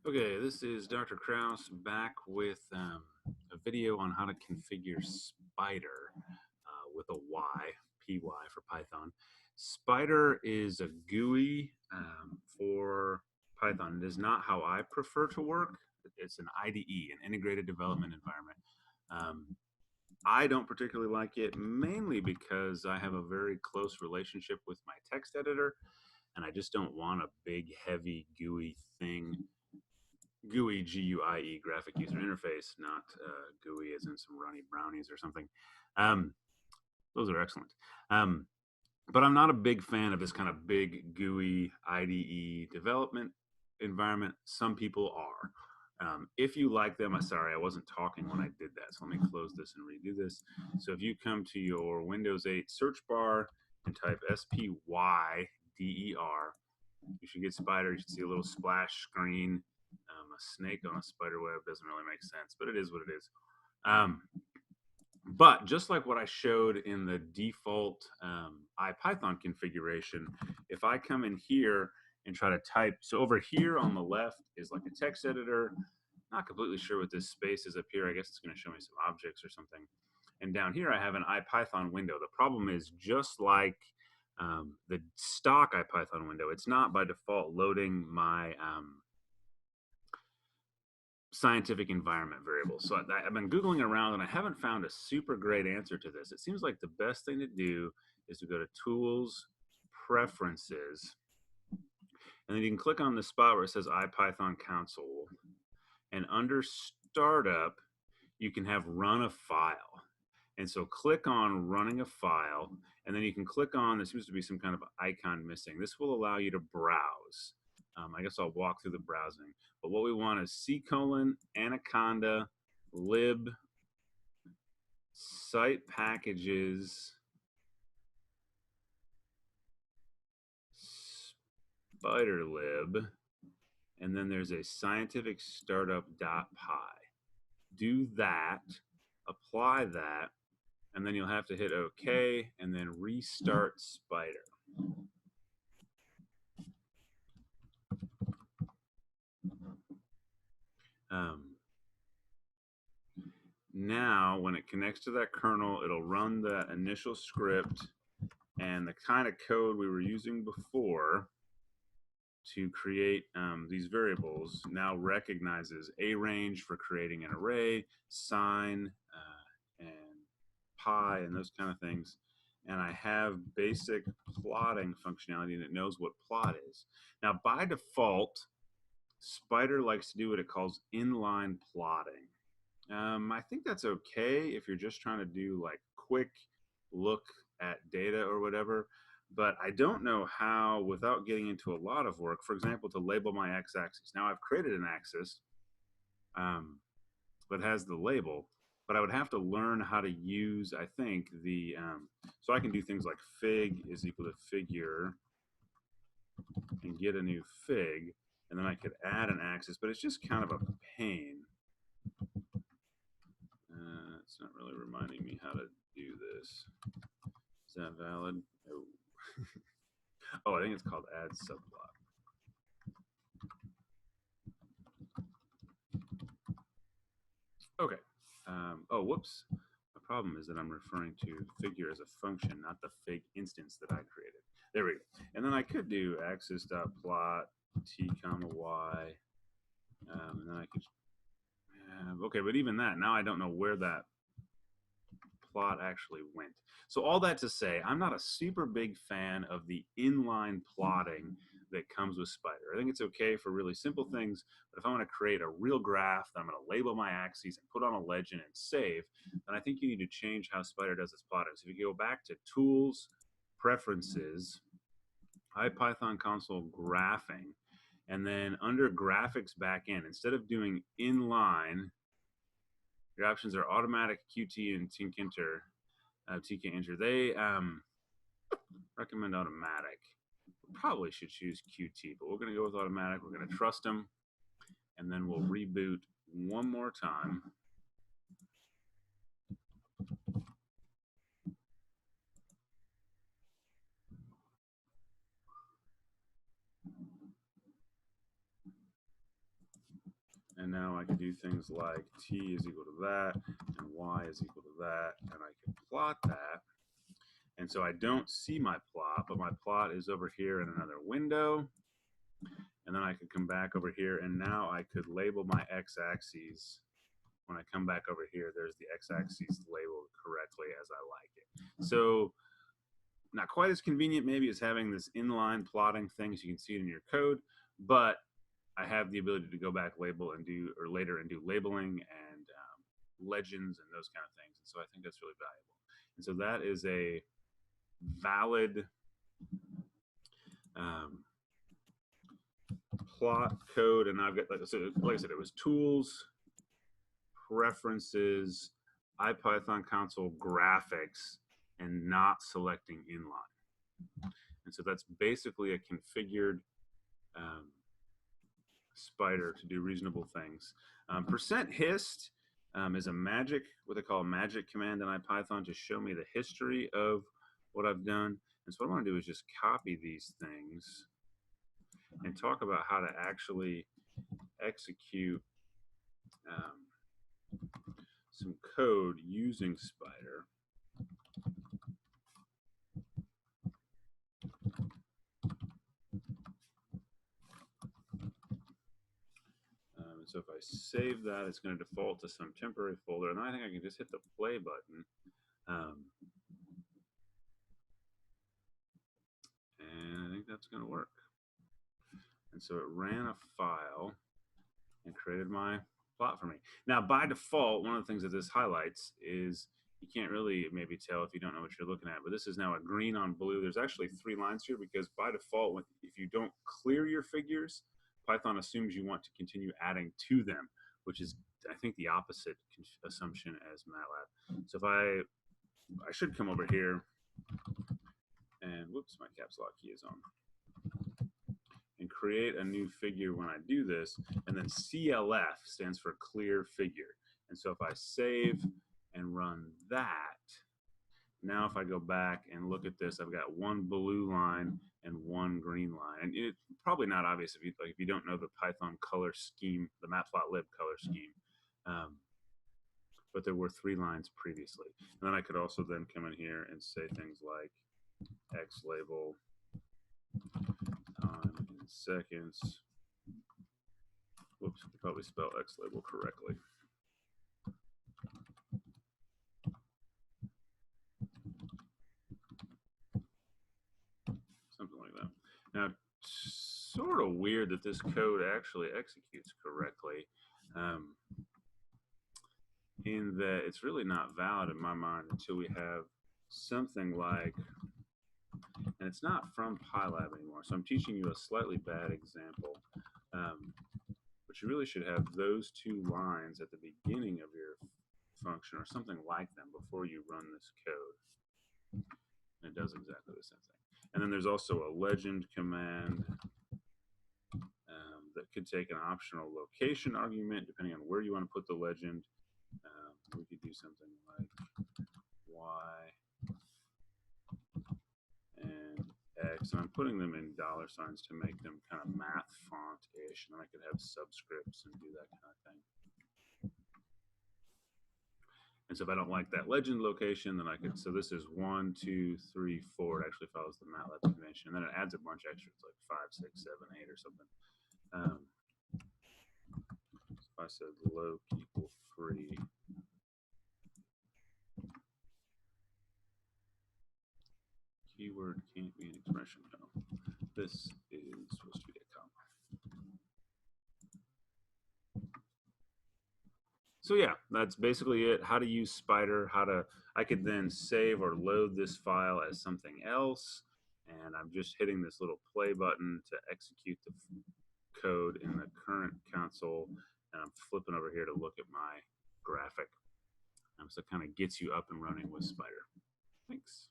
Okay, this is Dr. Kraus back with a video on how to configure spyder with a Y, py for Python. Spyder is a GUI for Python. It is not how I prefer to work. It's an IDE, an integrated development environment. I don't particularly like it, mainly because I have a very close relationship with my text editor, and I just don't want a big, heavy GUI thing. GUI, GUIE, graphic user interface, not GUI as in some runny brownies or something. Um, those are excellent. But I'm not a big fan of this kind of big GUI IDE development environment. Some people are. If you like them, sorry, I wasn't talking when I did that, so let me close this and redo this. So if you come to your Windows 8 search bar and type SPYDER, you should get spyder. You should see a little splash screen. A snake on a spider web doesn't really make sense, but it is what it is. But just like what I showed in the default IPython configuration, if I come in here and try to type, so over here on the left is like a text editor. Not completely sure what this space is up here. I guess it's going to show me some objects or something. And down here I have an IPython window. The problem is, just like the stock IPython window, it's not by default loading my scientific environment variable. So I've been Googling around and I haven't found a super great answer to this. It seems like the best thing to do is to go to Tools, Preferences, and then you can click on the spot where it says IPython console. And under Startup, you can have Run a File. And so click on Running a File, and then you can click on, there seems to be some kind of icon missing. This will allow you to browse. I guess I'll walk through the browsing. But what we want is anaconda, lib, site packages, spyderlib, and then there's a scientific startup.py. Do that, apply that, and then you'll have to hit OK and then restart spyder. Now, when it connects to that kernel, it'll run the initial script, and the kind of code we were using before to create these variables now recognizes a range for creating an array, sign, and pi, and those kind of things. And I have basic plotting functionality, and it knows what plot is. Now, by default, spyder likes to do what it calls inline plotting. I think that's okay if you're just trying to do like quick look at data or whatever, but I don't know how, without getting into a lot of work, for example, to label my x-axis. Now I've created an axis that has the label, but I would have to learn how to use, I think, the, so I can do things like fig is equal to figure and get a new fig, and then I could add an axis, but it's just kind of a pain. It's not really reminding me how to do this. Is that valid? Oh. Oh, I think it's called add subplot. Okay. Oh, whoops. The problem is that I'm referring to figure as a function, not the fig instance that I created. There we go. And then I could do axis.plot t comma y, and then I could. Okay, but even that, now I don't know where that plot actually went. So all that to say, I'm not a super big fan of the inline plotting that comes with spyder. I think it's okay for really simple things, but if I want to create a real graph that I'm going to label my axes and put on a legend and save, then I think you need to change how spyder does its plotting. So if you go back to Tools, Preferences, IPython console graphing, and then under graphics backend, instead of doing inline, your options are automatic, Qt, and tkinter. tkinter. They recommend automatic. We probably should choose Qt, but we're going to go with automatic. We're going to trust them, and then we'll reboot one more time. And now I can do things like t is equal to that, and y is equal to that, and I can plot that. And so I don't see my plot, but my plot is over here in another window. And then I could come back over here, and now I could label my x-axes. When I come back over here, there's the x-axis labeled correctly as I like it. So not quite as convenient maybe as having this inline plotting thing so you can see it in your code, but I have the ability to go back label and do, or later, and do labeling and legends and those kind of things. And so I think that's really valuable. And so that is a valid plot code. And I've got, like I said, it was tools, preferences, IPython console graphics, and not selecting inline. And so that's basically a configured spyder to do reasonable things. %hist is a magic, what they call a magic command in IPython to show me the history of what I've done. And so what I want to do is just copy these things and talk about how to actually execute some code using spyder. So if I save that, it's going to default to some temporary folder, and I think I can just hit the play button. And I think that's going to work. And so it ran a file and created my plot for me. Now, by default, one of the things that this highlights is you can't really maybe tell if you don't know what you're looking at, but this is now a green on blue. There's actually 3 lines here because by default, if you don't clear your figures, Python assumes you want to continue adding to them, which is, I think, the opposite assumption as MATLAB. So if I should come over here and, whoops, my caps lock key is on, and create a new figure when I do this, and then CLF stands for clear figure. And so if I save and run that, now if I go back and look at this, I've got 1 blue line and 1 green line. And it's probably not obvious if you don't know the Python color scheme, the matplotlib color scheme. But there were 3 lines previously. And then I could also then come in here and say things like x label time in seconds. Whoops, I probably spelled x label correctly. Something like that. Now, sort of weird that this code actually executes correctly, in that it's really not valid in my mind until we have something like, and it's not from PyLab anymore, so I'm teaching you a slightly bad example, but you really should have those 2 lines at the beginning of your function or something like them before you run this code. And it does exactly the same thing. And then there's also a legend command that could take an optional location argument depending on where you want to put the legend. We could do something like y and x, and I'm putting them in $signs to make them kind of math font-ish, and then I could have subscripts and do that kind of thing. And so if I don't like that legend location, then I could, so this is 1, 2, 3, 4. It actually follows the MATLAB convention. And then it adds a bunch extras like 5, 6, 7, 8 or something. So if I said loc equal free, keyword can't be an expression. No, this is supposed to be a comma. So yeah, that's basically it. How to use spyder, I could then save or load this file as something else, and I'm just hitting this little play button to execute the code in the current console, and I'm flipping over here to look at my graphic. So it kind of gets you up and running with spyder. Thanks.